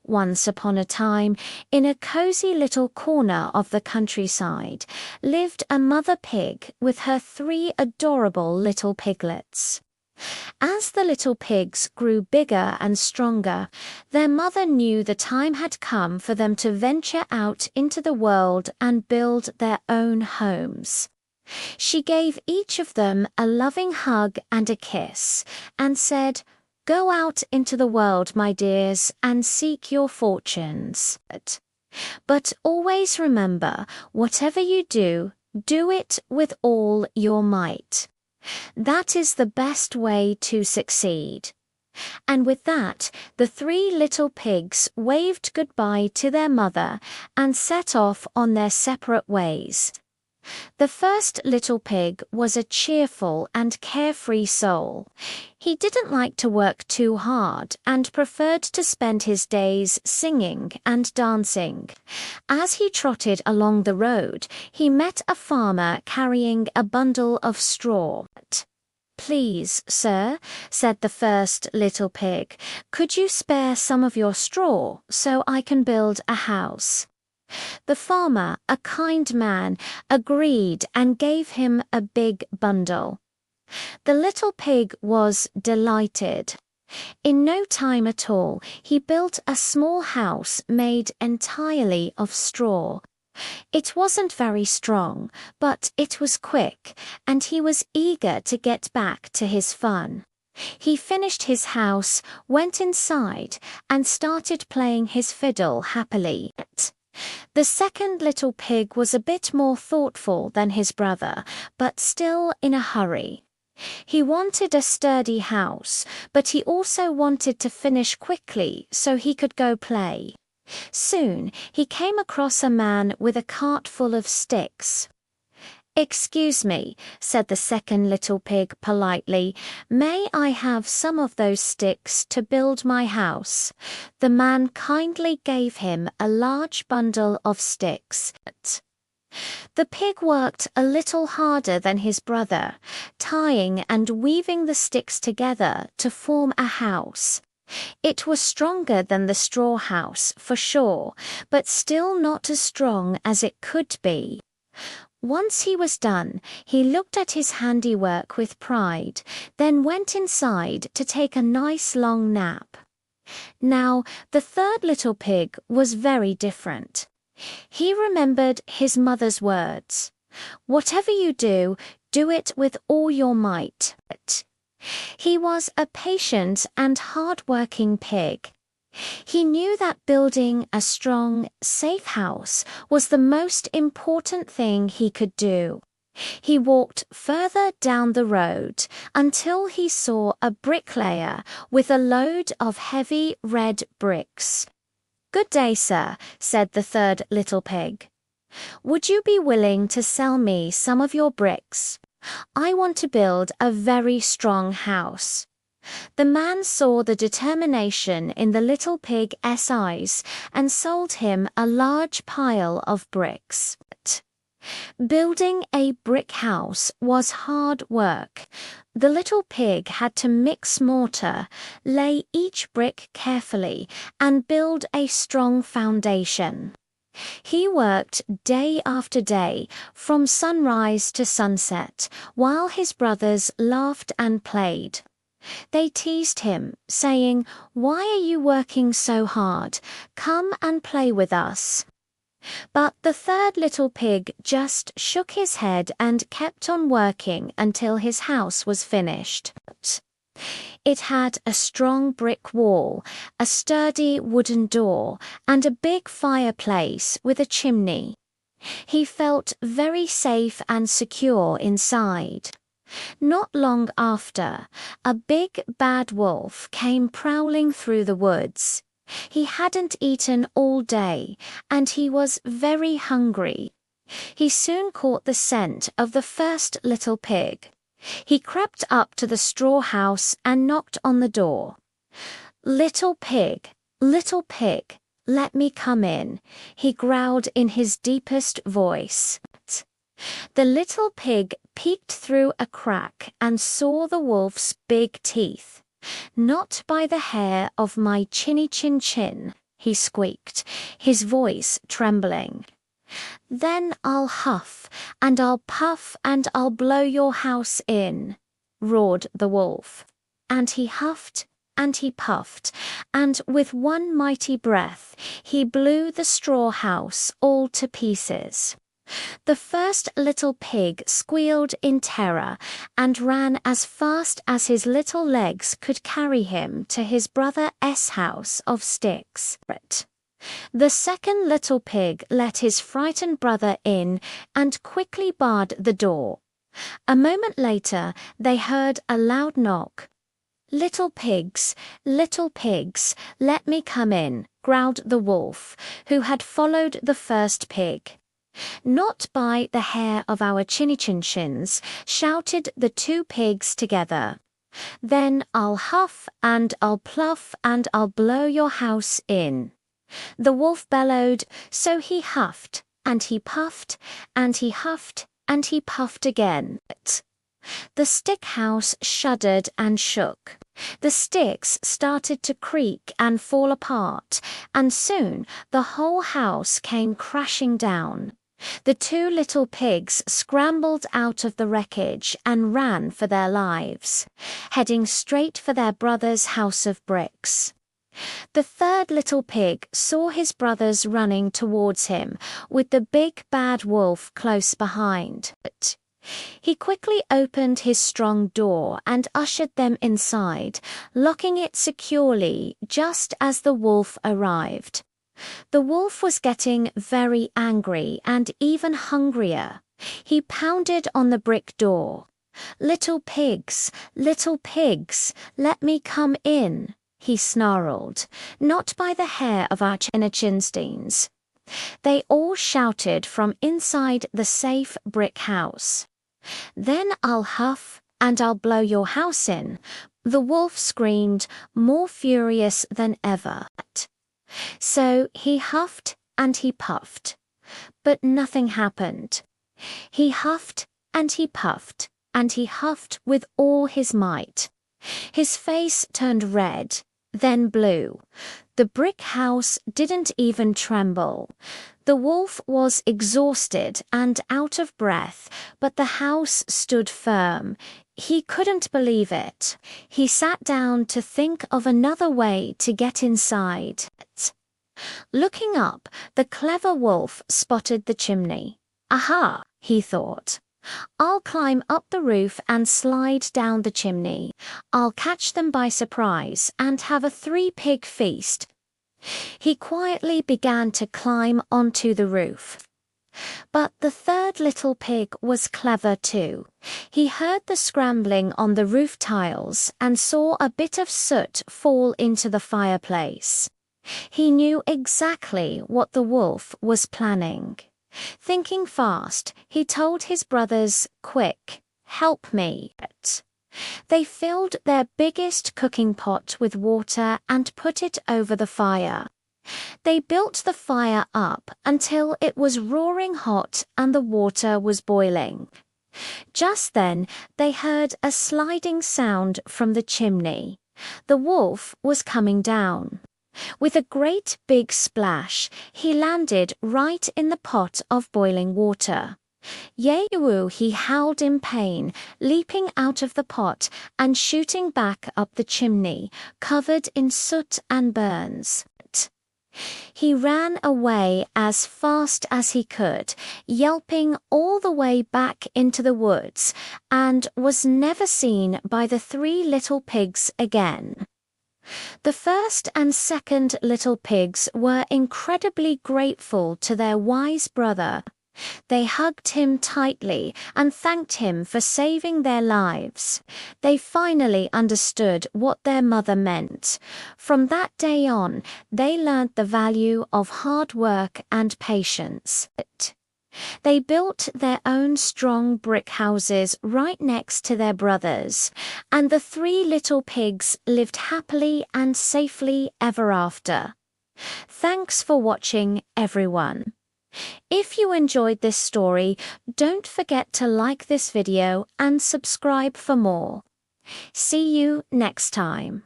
Once upon a time, in a cozy little corner of the countryside, lived a mother pig with her 3 adorable little piglets. As the little pigs grew bigger and stronger, their mother knew the time had come for them to venture out into the world and build their own homes. She gave each of them a loving hug and a kiss, and said, "Go out into the world, my dears, and seek your fortunes. But always remember, whatever you do, do it with all your might. That is the best way to succeed." And with that, the 3 little pigs waved goodbye to their mother and set off on their separate ways. The first little pig was a cheerful and carefree soul. He didn't like to work too hard and preferred to spend his days singing and dancing. As he trotted along the road, he met a farmer carrying a bundle of straw. "Please, sir," said the first little pig, "could you spare some of your straw so I can build a house?" The farmer, a kind man, agreed and gave him a big bundle. The little pig was delighted. In no time at all, he built a small house made entirely of straw. It wasn't very strong, but it was quick, and he was eager to get back to his fun. He finished his house, went inside, and started playing his fiddle happily. The second little pig was a bit more thoughtful than his brother, but still in a hurry. He wanted a sturdy house, but he also wanted to finish quickly so he could go play. Soon he came across a man with a cart full of sticks. "Excuse me," said the second little pig politely, "may I have some of those sticks to build my house?" The man kindly gave him a large bundle of sticks. The pig worked a little harder than his brother, tying and weaving the sticks together to form a house. It was stronger than the straw house, for sure, but still not as strong as it could be. Once he was done, he looked at his handiwork with pride, then went inside to take a nice long nap. Now, the third little pig was very different. He remembered his mother's words, "Whatever you do, do it with all your might." He was a patient and hard-working pig. He knew that building a strong, safe house was the most important thing he could do. He walked further down the road until he saw a bricklayer with a load of heavy red bricks. "Good day, sir," said the third little pig. "Would you be willing to sell me some of your bricks? I want to build a very strong house." The man saw the determination in the little pig's eyes and sold him a large pile of bricks. Building a brick house was hard work. The little pig had to mix mortar, lay each brick carefully, and build a strong foundation. He worked day after day, from sunrise to sunset, while his brothers laughed and played. They teased him, saying, "Why are you working so hard? Come and play with us." But the third little pig just shook his head and kept on working until his house was finished. It had a strong brick wall, a sturdy wooden door, and a big fireplace with a chimney. He felt very safe and secure inside. Not long after, a big bad wolf came prowling through the woods. He hadn't eaten all day, and he was very hungry. He soon caught the scent of the first little pig. He crept up to the straw house and knocked on the door. Little pig, let me come in," he growled in his deepest voice. The little pig peeked through a crack and saw the wolf's big teeth. "Not by the hair of my chinny chin chin," he squeaked, his voice trembling. "Then I'll huff, and I'll puff, and I'll blow your house in," roared the wolf. And he huffed, and he puffed, and with one mighty breath he blew the straw house all to pieces. The first little pig squealed in terror and ran as fast as his little legs could carry him to his brother's house of sticks. The second little pig let his frightened brother in and quickly barred the door. A moment later they heard a loud knock. Little pigs, let me come in," growled the wolf, who had followed the first pig. "Not by the hair of our chinny-chin-chins," shouted the two pigs together. "Then I'll huff, and I'll pluff, and I'll blow your house in." The wolf bellowed, so he huffed, and he puffed, and he huffed, and he puffed again. The stick house shuddered and shook. The sticks started to creak and fall apart, and soon the whole house came crashing down. The two little pigs scrambled out of the wreckage and ran for their lives, heading straight for their brother's house of bricks. The third little pig saw his brothers running towards him, with the big bad wolf close behind. He quickly opened his strong door and ushered them inside, locking it securely just as the wolf arrived. The wolf was getting very angry and even hungrier. He pounded on the brick door. Little pigs, let me come in," he snarled. "Not by the hair of our chinsteins." They all shouted from inside the safe brick house. "Then I'll huff, and I'll blow your house in," the wolf screamed, more furious than ever. So he huffed and he puffed, but nothing happened. He huffed and he puffed, and he huffed with all his might. His face turned red, then blue. The brick house didn't even tremble. The wolf was exhausted and out of breath, but the house stood firm. He couldn't believe it. He sat down to think of another way to get inside. Looking up, the clever wolf spotted the chimney. "Aha," he thought. "I'll climb up the roof and slide down the chimney. I'll catch them by surprise and have a three-pig feast." He quietly began to climb onto the roof. But the third little pig was clever too. He heard the scrambling on the roof tiles and saw a bit of soot fall into the fireplace. He knew exactly what the wolf was planning. Thinking fast, he told his brothers, "Quick, help me." They filled their biggest cooking pot with water and put it over the fire. They built the fire up until it was roaring hot and the water was boiling. Just then, they heard a sliding sound from the chimney. The wolf was coming down. With a great big splash, he landed right in the pot of boiling water. Yeo, he howled in pain, leaping out of the pot and shooting back up the chimney, covered in soot and burns. He ran away as fast as he could, yelping all the way back into the woods, and was never seen by the three little pigs again. The first and second little pigs were incredibly grateful to their wise brother. They hugged him tightly and thanked him for saving their lives. They finally understood what their mother meant. From that day on, they learned the value of hard work and patience. They built their own strong brick houses right next to their brothers, and the three little pigs lived happily and safely ever after. Thanks for watching, everyone. If you enjoyed this story, don't forget to like this video and subscribe for more. See you next time.